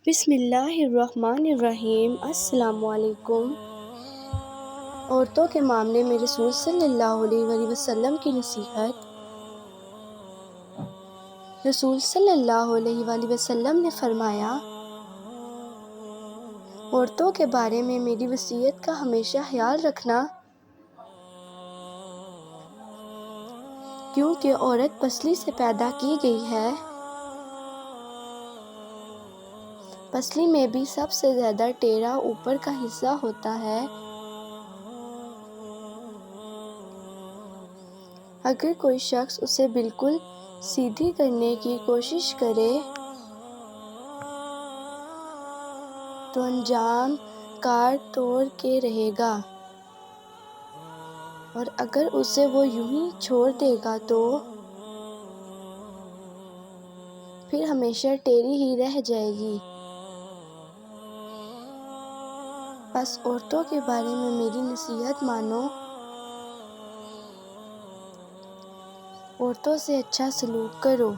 بسم اللہ الرحمن الرحیم۔ السلام علیکم۔ عورتوں کے معاملے میں رسول صلی اللہ علیہ وآلہ وسلم کی نصیحت۔ رسول صلی اللہ علیہ وآلہ وسلم نے فرمایا، عورتوں کے بارے میں میری وصیت کا ہمیشہ خیال رکھنا، کیونکہ عورت پسلی سے پیدا کی گئی ہے۔ پسلی میں بھی سب سے زیادہ ٹیڑھا اوپر کا حصہ ہوتا ہے۔ اگر کوئی شخص اسے بالکل سیدھی کرنے کی کوشش کرے تو انجام کاٹ توڑ کے رہے گا، اور اگر اسے وہ یوں ہی چھوڑ دے گا تو پھر ہمیشہ ٹیڑھی ہی رہ جائے گی۔ بس عورتوں کے بارے میں میری نصیحت مانو، عورتوں سے اچھا سلوک کرو۔